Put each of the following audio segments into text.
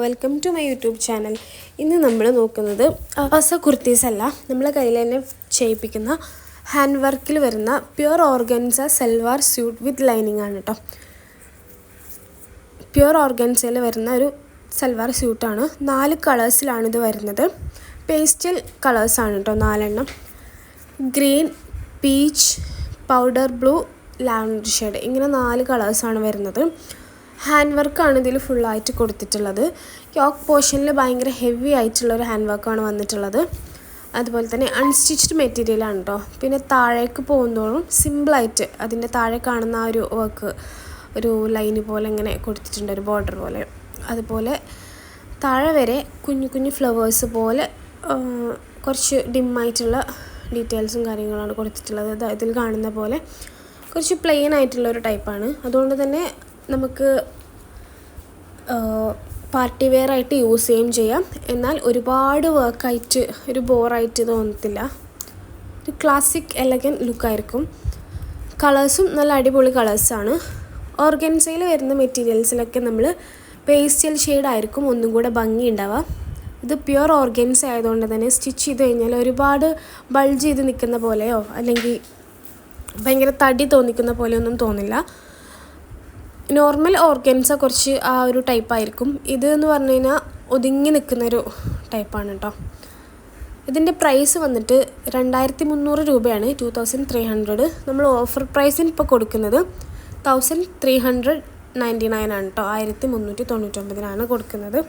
Welcome to my YouTube channel. ഇന്ന് നമ്മൾ നോക്കുന്നത് അവാസ കുർത്തീസ് അല്ല, നമ്മളെ കയ്യിൽ തന്നെ ചെയ്യിപ്പിക്കുന്ന ഹാൻഡ് വർക്കിൽ വരുന്ന pure organza salwar suit with lining ആണ് കേട്ടോ. പ്യുർ ഓർഗൻസയിൽ വരുന്ന ഒരു സൽവാർ സ്യൂട്ടാണ്. 4 കളേഴ്സിലാണ് ഇത് വരുന്നത്. പേസ്റ്റൽ കളേഴ്സാണ് കേട്ടോ, 4 എണ്ണം. Green, peach, powder blue, lavender shade, ഇങ്ങനെ 4 കളേഴ്സാണ് വരുന്നത്. ഹാൻഡ് വർക്കാണ് ഇതിൽ ഫുള്ളായിട്ട് കൊടുത്തിട്ടുള്ളത്. യോക്ക് പോർഷനിൽ ഭയങ്കര ഹെവി ആയിട്ടുള്ളൊരു ഹാൻഡ് വർക്കാണ് വന്നിട്ടുള്ളത്. അതുപോലെ തന്നെ അൺസ്റ്റിച്ച്ഡ് മെറ്റീരിയലാണ് കേട്ടോ. പിന്നെ താഴേക്ക് പോകുന്നതോറും സിമ്പിളായിട്ട് അതിൻ്റെ താഴെ കാണുന്ന ആ ഒരു വർക്ക്, ഒരു ലൈന് പോലെ ഇങ്ങനെ കൊടുത്തിട്ടുണ്ട്, ഒരു ബോർഡർ പോലെ. അതുപോലെ താഴെ വരെ കുഞ്ഞു കുഞ്ഞു ഫ്ലവേഴ്സ് പോലെ കുറച്ച് ഡിമ്മായിട്ടുള്ള ഡീറ്റെയിൽസും കാര്യങ്ങളാണ് കൊടുത്തിട്ടുള്ളത്. ഇതിൽ കാണുന്ന പോലെ കുറച്ച് പ്ലെയിൻ ആയിട്ടുള്ളൊരു ടൈപ്പാണ്. അതുകൊണ്ട് തന്നെ നമുക്ക് പാർട്ടി വെയർ ആയിട്ട് യൂസ് ചെയ്യുകയും ചെയ്യാം. എന്നാൽ ഒരുപാട് വർക്കായിട്ട് ഒരു ബോറായിട്ട് തോന്നത്തില്ല. ഒരു ക്ലാസിക് എലഗൻ ലുക്കായിരിക്കും. കളേഴ്സും നല്ല അടിപൊളി കളേഴ്സാണ്. ഓർഗൻസയിൽ വരുന്ന മെറ്റീരിയൽസിലൊക്കെ നമ്മൾ പേസ്റ്റൽ ഷെയ്ഡായിരിക്കും ഒന്നും കൂടെ ഭംഗി ഉണ്ടാവുക. ഇത് പ്യുർ ഓർഗൻസ ആയതുകൊണ്ട് തന്നെ സ്റ്റിച്ച് ചെയ്ത് കഴിഞ്ഞാൽ ഒരുപാട് ബൾജ് ചെയ്ത് നിൽക്കുന്ന പോലെയോ അല്ലെങ്കിൽ ഭയങ്കര തടി തോന്നിക്കുന്ന പോലെയൊന്നും തോന്നില്ല. നോർമൽ ഓർഗൻസ കുറച്ച് ആ ഒരു ടൈപ്പായിരിക്കും. ഇത് എന്ന് പറഞ്ഞു കഴിഞ്ഞാൽ ഒതുങ്ങി നിൽക്കുന്നൊരു ടൈപ്പാണ് കേട്ടോ. ഇതിൻ്റെ പ്രൈസ് വന്നിട്ട് 2300 രൂപയാണ്, 2300. നമ്മൾ ഓഫർ പ്രൈസിന് ഇപ്പോൾ കൊടുക്കുന്നത് 1399 ആണ് കേട്ടോ. 1399 കൊടുക്കുന്നത്.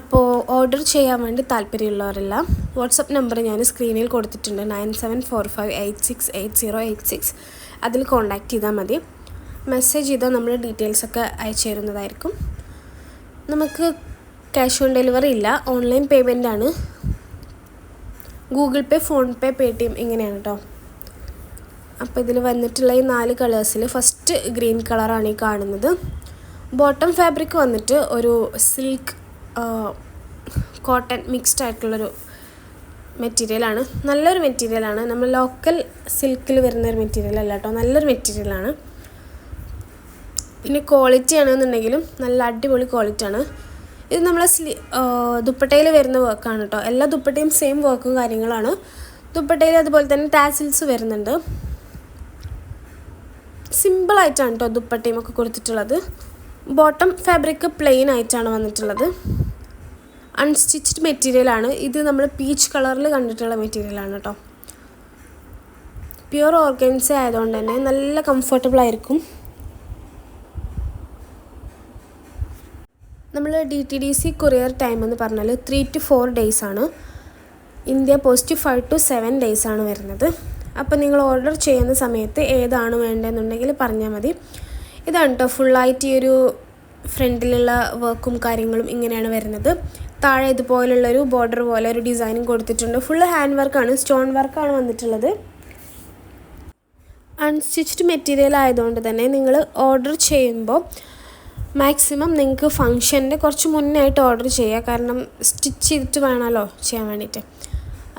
അപ്പോൾ ഓർഡർ ചെയ്യാൻ വേണ്ടി താല്പര്യമുള്ളവരെല്ലാം വാട്സപ്പ് നമ്പർ ഞാൻ സ്ക്രീനിൽ കൊടുത്തിട്ടുണ്ട്, 9745868086. അതിൽ കോൺടാക്റ്റ് ചെയ്താൽ മതി. മെസ്സേജ് ചെയ്താൽ നമ്മൾ ഡീറ്റെയിൽസൊക്കെ അയച്ചു തരുന്നതായിരിക്കും. നമുക്ക് ക്യാഷ് ഓൺ ഡെലിവറി ഇല്ല, ഓൺലൈൻ പേയ്മെൻ്റ് ആണ്. ഗൂഗിൾ പേ, ഫോൺ പേ, പേടിഎം ഇങ്ങനെയാണ് കേട്ടോ. അപ്പോൾ ഇതിൽ വന്നിട്ടുള്ള ഈ 4 കളേഴ്സിൽ ഫസ്റ്റ് ഗ്രീൻ കളറാണ് ഈ കാണുന്നത്. ബോട്ടം ഫാബ്രിക് വന്നിട്ട് ഒരു സിൽക്ക് കോട്ടൺ മിക്സ്ഡ് ആയിട്ടുള്ളൊരു മെറ്റീരിയലാണ്. നല്ലൊരു മെറ്റീരിയലാണ്. നമ്മൾ ലോക്കൽ സിൽക്കിൽ വരുന്നൊരു മെറ്റീരിയൽ അല്ല കേട്ടോ, നല്ലൊരു മെറ്റീരിയലാണ്. പിന്നെ ക്വാളിറ്റി ആണെന്നുണ്ടെങ്കിലും നല്ല അടിപൊളി ക്വാളിറ്റിയാണ്. ഇത് നമ്മളെ ദുപ്പട്ടയിൽ വരുന്ന വർക്കാണ് കേട്ടോ. എല്ലാ ദുപ്പട്ടയും സെയിം വർക്കും കാര്യങ്ങളാണ്. ദുപ്പട്ടയിൽ അതുപോലെ തന്നെ ടാസിൽസ് വരുന്നുണ്ട്. സിമ്പിളായിട്ടാണ് കേട്ടോ ദുപ്പട്ടയും ഒക്കെ കൊടുത്തിട്ടുള്ളത്. ബോട്ടം ഫാബ്രിക് പ്ലെയിൻ ആയിട്ടാണ് വന്നിട്ടുള്ളത്. അൺസ്റ്റിച്ച്ഡ് മെറ്റീരിയലാണ്. ഇത് നമ്മൾ പീച്ച് കളറിൽ കണ്ടിട്ടുള്ള മെറ്റീരിയലാണ് കേട്ടോ. പ്യുർ ഓർഗൻസ ആയതുകൊണ്ട് തന്നെ നല്ല കംഫർട്ടബിൾ ആയിരിക്കും. നമ്മൾ DTDC കൊറിയർ ടൈം എന്ന് പറഞ്ഞാൽ 3 to 4 days ആണ്. ഇന്ത്യ പോസ്റ്റ് 5 to 7 days ആണ് വരുന്നത്. അപ്പോൾ നിങ്ങൾ ഓർഡർ ചെയ്യുന്ന സമയത്ത് ഏതാണ് വേണ്ടതെന്നുണ്ടെങ്കിൽ പറഞ്ഞാൽ മതി. ഇതാണ് കേട്ടോ ഫുള്ളായിട്ട് ഈ ഒരു ഫ്രണ്ടിലുള്ള വർക്കും കാര്യങ്ങളും ഇങ്ങനെയാണ് വരുന്നത്. താഴെ ഇതുപോലുള്ളൊരു ബോർഡർ പോലെ ഒരു ഡിസൈനും കൊടുത്തിട്ടുണ്ട്. ഫുള്ള് ഹാൻഡ് വർക്കാണ്, സ്റ്റോൺ വർക്കാണ് വന്നിട്ടുള്ളത്. അൺസ്റ്റിച്ച്ഡ് മെറ്റീരിയൽ ആയതുകൊണ്ട് തന്നെ നിങ്ങൾ ഓർഡർ ചെയ്യുമ്പോൾ മാക്സിമം നിങ്ങൾക്ക് ഫങ്ഷൻ്റെ കുറച്ച് മുന്നേ ആയിട്ട് ഓർഡർ ചെയ്യുക. കാരണം സ്റ്റിച്ച് ചെയ്തിട്ട് വേണമല്ലോ ചെയ്യാൻ വേണ്ടിയിട്ട്.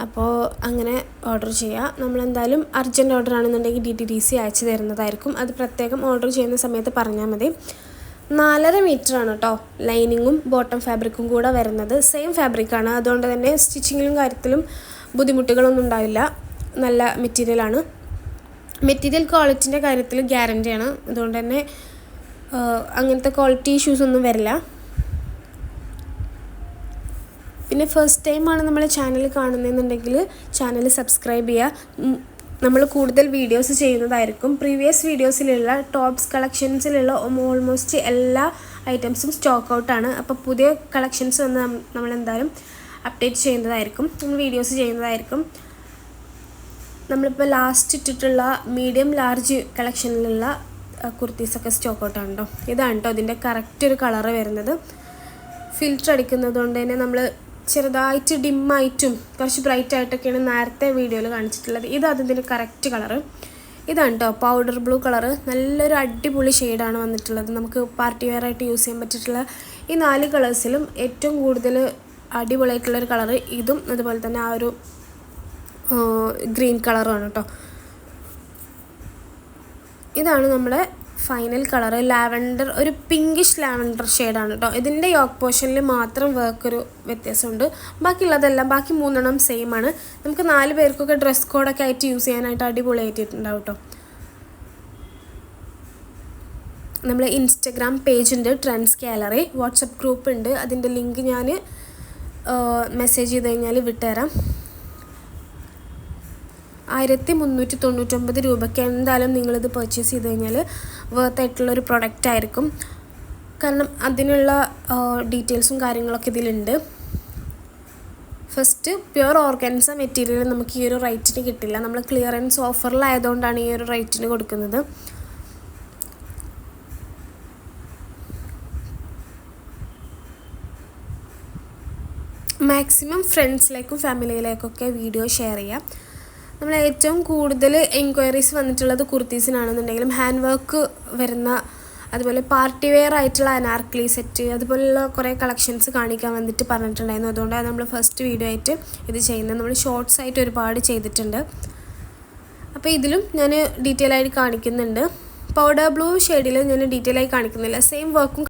അപ്പോൾ അങ്ങനെ ഓർഡർ ചെയ്യുക. നമ്മളെന്തായാലും അർജൻറ്റ് ഓർഡർ ആണെന്നുണ്ടെങ്കിൽ DTDC അയച്ചു തരുന്നതായിരിക്കും. അത് പ്രത്യേകം ഓർഡർ ചെയ്യുന്ന സമയത്ത് പറഞ്ഞാൽ മതി. 4.5 മീറ്ററാണ് കേട്ടോ ലൈനിങ്ങും ബോട്ടം ഫാബ്രിക്കും കൂടെ വരുന്നത്. സെയിം ഫാബ്രിക്കാണ്. അതുകൊണ്ട് തന്നെ സ്റ്റിച്ചിങ്ങിലും കാര്യത്തിലും ബുദ്ധിമുട്ടുകളൊന്നും ഉണ്ടാവില്ല. നല്ല മെറ്റീരിയലാണ്. മെറ്റീരിയൽ ക്വാളിറ്റിൻ്റെ കാര്യത്തിൽ ഗ്യാരൻ്റിയാണ്. അതുകൊണ്ട് തന്നെ അങ്ങനത്തെ ക്വാളിറ്റി ഇഷ്യൂസ് ഒന്നും വരില്ല. പിന്നെ ഫസ്റ്റ് ടൈമാണ് നമ്മളെ ചാനൽ കാണുന്നതെന്നുണ്ടെങ്കിൽ ചാനൽ സബ്സ്ക്രൈബ് ചെയ്യുക. നമ്മൾ കൂടുതൽ വീഡിയോസ് ചെയ്യുന്നതായിരിക്കും. പ്രീവിയസ് വീഡിയോസിലുള്ള ടോപ്സ് കളക്ഷൻസിലുള്ള ഓൾമോസ്റ്റ് എല്ലാ ഐറ്റംസും സ്റ്റോക്ക് ഔട്ടാണ്. അപ്പോൾ പുതിയ കളക്ഷൻസ് വന്ന് നമ്മളെന്തായാലും അപ്ഡേറ്റ് ചെയ്യുന്നതായിരിക്കും, നമ്മൾ വീഡിയോസ് ചെയ്യുന്നതായിരിക്കും. നമ്മളിപ്പോൾ ലാസ്റ്റ് ഇട്ടിട്ടുള്ള മീഡിയം ലാർജ് കളക്ഷനിലുള്ള കുർത്തീസൊക്കെ സ്റ്റോക്ക് ഔട്ടാണ് കേട്ടോ. ഇതാണ് കേട്ടോ ഇതിൻ്റെ കറക്റ്റ് ഒരു കളറ് വരുന്നത്. ഫിൽറ്റർ അടിക്കുന്നത് കൊണ്ട് തന്നെ നമ്മൾ ചെറുതായിട്ട് ഡിമ്മായിട്ടും കുറച്ച് ബ്രൈറ്റ് ആയിട്ടൊക്കെയാണ് നേരത്തെ വീഡിയോയിൽ കാണിച്ചിട്ടുള്ളത്. ഇത് അതിൻ്റെ കറക്റ്റ് കളറ്. ഇതാണ് കേട്ടോ പൗഡർ ബ്ലൂ കളറ്. നല്ലൊരു അടിപൊളി ഷെയ്ഡാണ് വന്നിട്ടുള്ളത്. നമുക്ക് പാർട്ടി വെയർ ആയിട്ട് യൂസ് ചെയ്യാൻ പറ്റിയിട്ടുള്ള ഈ 4 കളേഴ്സിലും ഏറ്റവും കൂടുതൽ അടിപൊളിയായിട്ടുള്ളൊരു കളറ് ഇതും. അതുപോലെ തന്നെ ആ ഒരു ഗ്രീൻ കളറുമാണ് കേട്ടോ. ഇതാണ് നമ്മുടെ ഫൈനൽ കളർ ലാവൻഡർ, ഒരു പിങ്കിഷ് ലാവൻഡർ ഷെയ്ഡാണ് കേട്ടോ. ഇതിൻ്റെ യോക്ക് പോർഷനിൽ മാത്രം വർക്കൊരു വ്യത്യാസമുണ്ട്. ബാക്കിയുള്ളതെല്ലാം ബാക്കി 3 സെയിം ആണ്. നമുക്ക് 4 പേർക്കൊക്കെ ഡ്രസ് കോഡൊക്കെ ആയിട്ട് യൂസ് ചെയ്യാനായിട്ട് അടിപൊളിയായിട്ടുണ്ടാവും കേട്ടോ. നമ്മൾ ഇൻസ്റ്റഗ്രാം പേജുണ്ട് ട്രെൻഡ്സ് ഗാലറി, വാട്സപ്പ് ഗ്രൂപ്പ് ഉണ്ട്. അതിൻ്റെ ലിങ്ക് ഞാൻ മെസ്സേജ് ചെയ്ത് കഴിഞ്ഞാൽ വിട്ടുതരാം. 1399 രൂപയ്ക്ക് എന്തായാലും നിങ്ങളിത് പർച്ചേസ് ചെയ്ത് കഴിഞ്ഞാൽ വർത്തായിട്ടുള്ളൊരു പ്രൊഡക്റ്റ് ആയിരിക്കും. കാരണം അതിനുള്ള ഡീറ്റെയിൽസും കാര്യങ്ങളൊക്കെ ഇതിലുണ്ട്. ഫസ്റ്റ് പ്യുവർ ഓർഗൻസ മെറ്റീരിയൽ നമുക്ക് ഈ ഒരു റേറ്റിന് കിട്ടില്ല. നമ്മൾ ക്ലിയറൻസ് ഓഫറിലായതുകൊണ്ടാണ് ഈ ഒരു റേറ്റിന് കൊടുക്കുന്നത്. മാക്സിമം ഫ്രണ്ട്സിലേക്കും ഫാമിലിയിലേക്കൊക്കെ വീഡിയോ ഷെയർ ചെയ്യാം. നമ്മൾ ഏറ്റവും കൂടുതൽ എൻക്വയറീസ് വന്നിട്ടുള്ളത് കുർത്തീസിനാണെന്നുണ്ടെങ്കിലും ഹാൻഡ് വർക്ക് വരുന്ന, അതുപോലെ പാർട്ടി വെയർ ആയിട്ടുള്ള അനാർക്കലി സെറ്റ്, അതുപോലുള്ള കുറേ കളക്ഷൻസ് കാണിക്കാൻ വന്നിട്ട് പറഞ്ഞിട്ടുണ്ടായിരുന്നു. അതുകൊണ്ടാണ് നമ്മൾ ഫസ്റ്റ് വീഡിയോ ആയിട്ട് ഇത് ചെയ്യുന്നത്. നമ്മൾ ഷോർട്സ് ആയിട്ട് ഒരുപാട് ചെയ്തിട്ടുണ്ട്. അപ്പോൾ ഇതിലും ഞാൻ ഡീറ്റെയിൽ ആയിട്ട് കാണിക്കുന്നുണ്ട്. പൗഡർ ബ്ലൂ ഷെയ്ഡിൽ ഞാൻ ഡീറ്റെയിൽ ആയി കാണിക്കുന്നില്ല. സെയിം വർക്കും